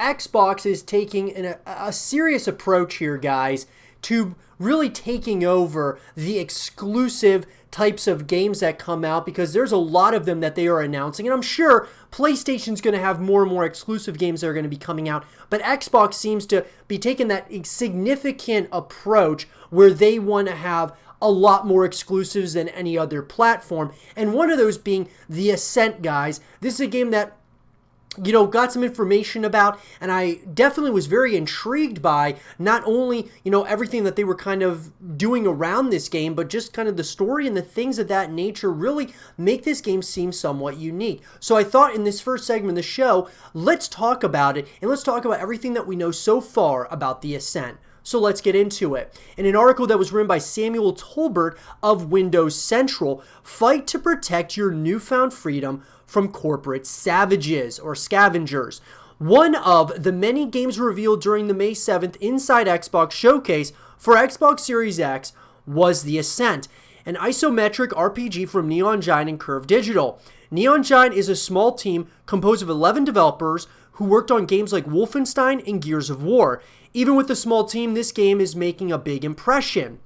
Xbox is taking a serious approach here, guys, to really taking over the exclusive types of games that come out, because there's a lot of them that they are announcing, and I'm sure PlayStation's going to have more and more exclusive games that are going to be coming out, but Xbox seems to be taking that significant approach where they want to have a lot more exclusives than any other platform, and one of those being The Ascent, guys. This is a game that got some information about, and I definitely was very intrigued by not only, everything that they were kind of doing around this game, but just kind of the story and the things of that nature really make this game seem somewhat unique. So I thought in this first segment of the show, let's talk about it, and let's talk about everything that we know so far about The Ascent. So let's get into it. In an article that was written by Samuel Tolbert of Windows Central, fight to protect your newfound freedom from corporate savages or scavengers. One of the many games revealed during the May 7th Inside Xbox showcase for Xbox Series X was The Ascent, an isometric RPG from Neon Giant and Curve Digital. Neon Giant is a small team composed of 11 developers who worked on games like Wolfenstein and Gears of War. Even with a small team, this game is making a big impression.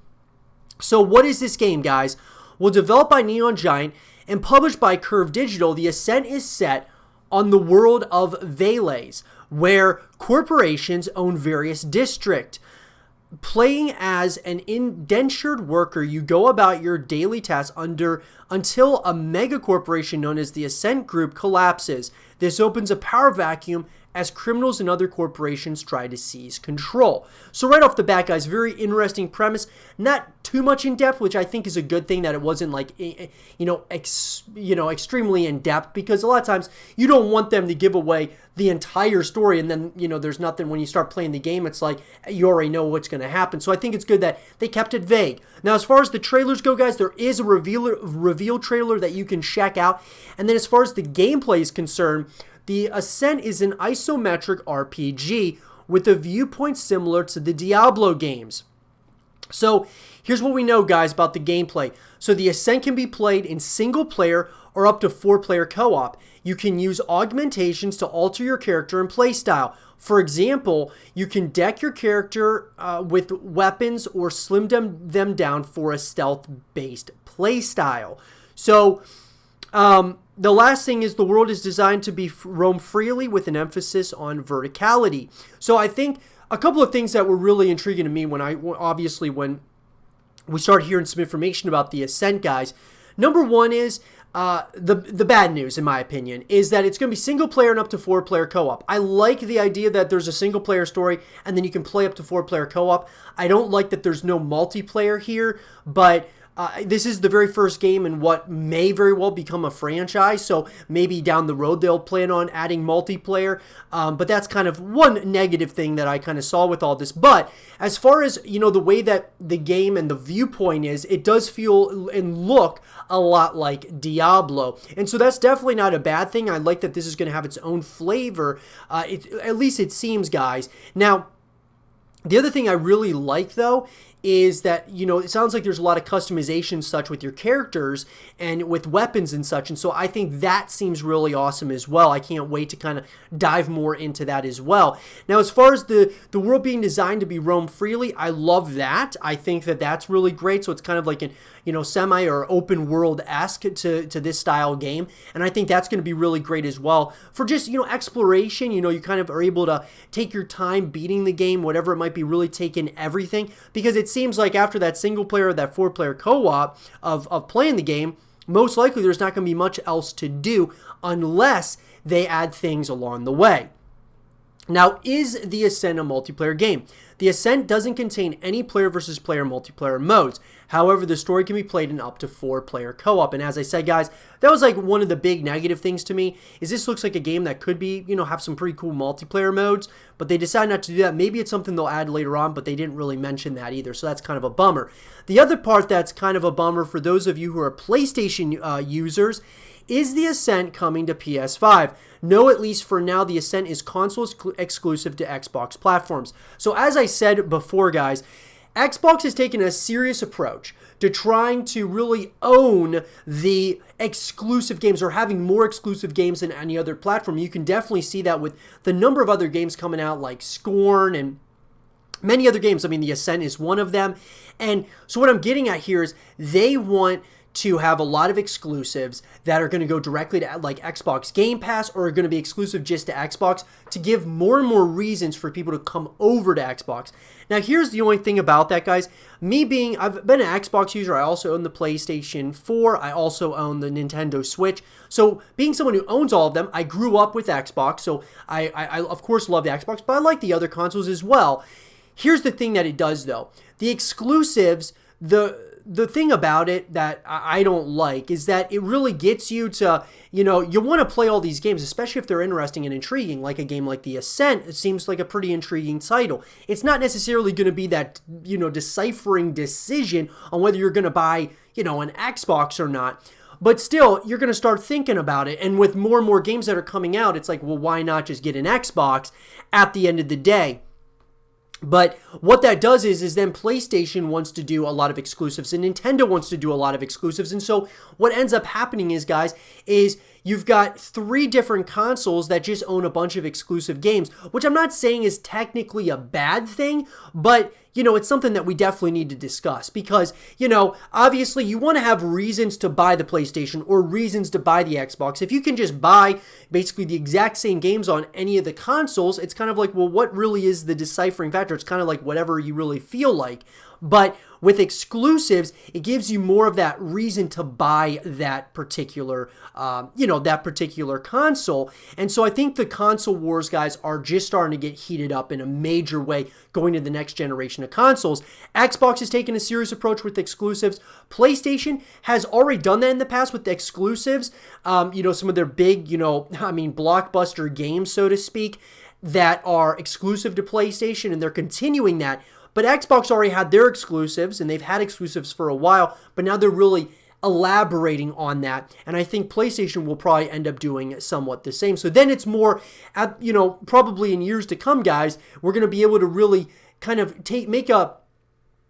So what is this game, guys? Well, developed by Neon Giant and published by Curve Digital, The Ascent is set on the world of Vales, where corporations own various districts. Playing as an indentured worker, you go about your daily tasks until a mega corporation known as the Ascent Group collapses. This opens a power vacuum as criminals and other corporations try to seize control. So right off the bat, guys, very interesting premise. Not too much in depth, which I think is a good thing that it wasn't like, extremely in depth, because a lot of times you don't want them to give away the entire story, and then, there's nothing when you start playing the game. It's like you already know what's going to happen. So I think it's good that they kept it vague. Now, as far as the trailers go, guys, there is a reveal trailer that you can check out. And then as far as the gameplay is concerned, The Ascent is an isometric RPG with a viewpoint similar to the Diablo games. So here's what we know, guys, about the gameplay. So The Ascent can be played in single player or up to 4-player co-op. You can use augmentations to alter your character and playstyle. For example, you can deck your character with weapons or slim them down for a stealth-based playstyle. So, the last thing is the world is designed to be roam freely with an emphasis on verticality. So I think a couple of things that were really intriguing to me when we started hearing some information about The Ascent, guys. Number one is the bad news, in my opinion, is that it's going to be single player and up to 4-player co-op. I like the idea that there's a single player story and then you can play up to 4-player co-op. I don't like that there's no multiplayer here, but this is the very first game in what may very well become a franchise, so maybe down the road they'll plan on adding multiplayer, but that's kind of one negative thing that I kind of saw with all this. But as far as, the way that the game and the viewpoint is, it does feel and look a lot like Diablo, and so that's definitely not a bad thing. I like that this is going to have its own flavor, at least it seems, guys. Now, the other thing I really like, though, is that, it sounds like there's a lot of customization such with your characters and with weapons and such, and so I think that seems really awesome as well. I can't wait to kind of dive more into that as well. Now, as far as the world being designed to be roam freely, I love that. I think that that's really great, so it's kind of like an semi or open world-esque to this style game, and I think that's going to be really great as well for just, exploration. You kind of are able to take your time beating the game, whatever it might be, really take in everything, because it seems like after that single player, that 4-player co-op of playing the game, most likely there's not going to be much else to do unless they add things along the way. Now, is The Ascent a multiplayer game? The Ascent doesn't contain any player versus player multiplayer modes. However, the story can be played in up to 4-player co-op. And as I said, guys, that was like one of the big negative things to me, is this looks like a game that could be, have some pretty cool multiplayer modes, but they decided not to do that. Maybe it's something they'll add later on, but they didn't really mention that either. So that's kind of a bummer. The other part that's kind of a bummer for those of you who are PlayStation users is The Ascent coming to PS5? No, at least for now, The Ascent is console exclusive to Xbox platforms. So as I said before, guys, Xbox has taken a serious approach to trying to really own the exclusive games or having more exclusive games than any other platform. You can definitely see that with the number of other games coming out like Scorn and many other games. I mean, The Ascent is one of them. And so what I'm getting at here is they want to have a lot of exclusives that are going to go directly to like Xbox Game Pass or are going to be exclusive just to Xbox to give more and more reasons for people to come over to Xbox. Now, here's the only thing about that, guys. I've been an Xbox user. I also own the PlayStation 4. I also own the Nintendo Switch. So being someone who owns all of them, I grew up with Xbox. So I of course love the Xbox, but I like the other consoles as well. Here's the thing that it does, though. The exclusives, the thing about it that I don't like is that it really gets you to, you want to play all these games, especially if they're interesting and intriguing, like a game like The Ascent. It seems like a pretty intriguing title. It's not necessarily going to be that, deciphering decision on whether you're going to buy, an Xbox or not. But still, you're going to start thinking about it. And with more and more games that are coming out, it's like, well, why not just get an Xbox at the end of the day? But what that does is then PlayStation wants to do a lot of exclusives and Nintendo wants to do a lot of exclusives. And so what ends up happening is, guys, is you've got 3 different consoles that just own a bunch of exclusive games, which I'm not saying is technically a bad thing, but it's something that we definitely need to discuss because, obviously you want to have reasons to buy the PlayStation or reasons to buy the Xbox. If you can just buy basically the exact same games on any of the consoles, it's kind of like, well, what really is the deciphering factor? It's kind of like whatever you really feel like. But with exclusives, it gives you more of that reason to buy that particular, that particular console. And so I think the console wars, guys, are just starting to get heated up in a major way going to the next generation of consoles. Xbox has taken a serious approach with exclusives. PlayStation has already done that in the past with exclusives. Some of their big, blockbuster games, so to speak, that are exclusive to PlayStation, and they're continuing that. But Xbox already had their exclusives, and they've had exclusives for a while, but now they're really elaborating on that. And I think PlayStation will probably end up doing somewhat the same. So then it's more, probably in years to come, guys, we're going to be able to really kind of make a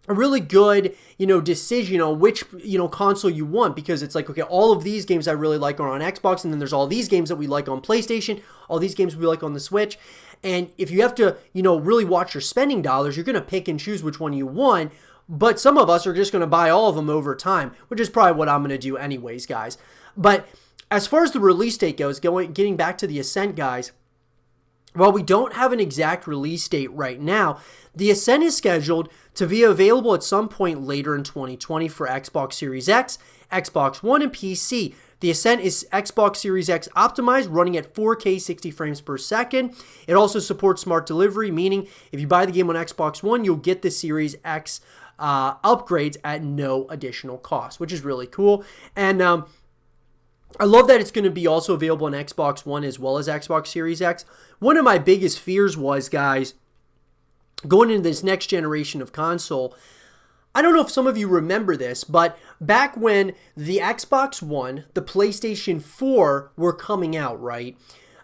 really good, decision on which, console you want, because it's like, okay, all of these games I really like are on Xbox, and then there's all these games that we like on PlayStation, all these games we like on the Switch. And if you have to, really watch your spending dollars, you're going to pick and choose which one you want. But some of us are just going to buy all of them over time, which is probably what I'm going to do anyways, guys. But as far as the release date goes, getting back to the Ascent, guys, while we don't have an exact release date right now, the Ascent is scheduled to be available at some point later in 2020 for Xbox Series X, Xbox One, and PC. The Ascent is Xbox Series X optimized, running at 4K 60 frames per second. It also supports smart delivery, meaning if you buy the game on Xbox One, you'll get the Series X upgrades at no additional cost, which is really cool. And I love that it's going to be also available on Xbox One as well as Xbox Series X. One of my biggest fears was, guys, going into this next generation of console, I don't know if some of you remember this, but back when the Xbox One, the PlayStation 4 were coming out, right?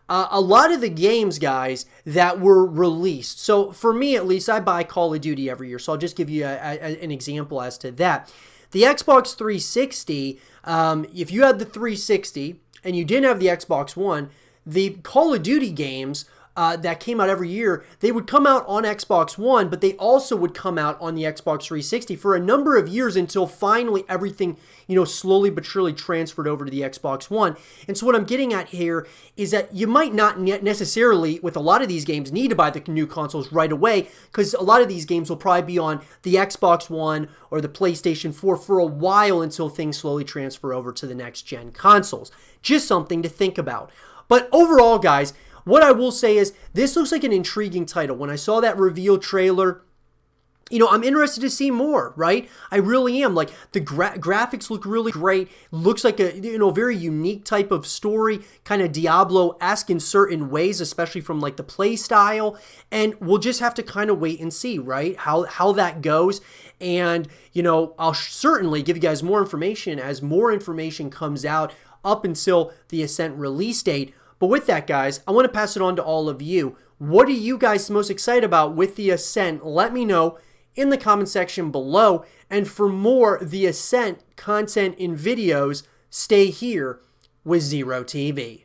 A lot of the games, guys, that were released. So for me, at least, I buy Call of Duty every year. So I'll just give you an example as to that. The Xbox 360, if you had the 360 and you didn't have the Xbox One, the Call of Duty games that came out every year, they would come out on Xbox One, but they also would come out on the Xbox 360 for a number of years until finally everything, slowly but surely transferred over to the Xbox One. And so what I'm getting at here is that you might not necessarily, with a lot of these games, need to buy the new consoles right away, because a lot of these games will probably be on the Xbox One or the PlayStation 4 for a while until things slowly transfer over to the next gen consoles. Just something to think about. But overall, guys, what I will say is this looks like an intriguing title. When I saw that reveal trailer, I'm interested to see more, right? I really am. Like, the graphics look really great. Looks like a, very unique type of story, kind of Diablo-esque in certain ways, especially from like the play style. And we'll just have to kind of wait and see, right? How that goes. And, I'll certainly give you guys more information as more information comes out up until the Ascent release date. But with that, guys, I want to pass it on to all of you. What are you guys most excited about with the Ascent? Let me know in the comment section below. And for more The Ascent content in videos, stay here with Zero TV.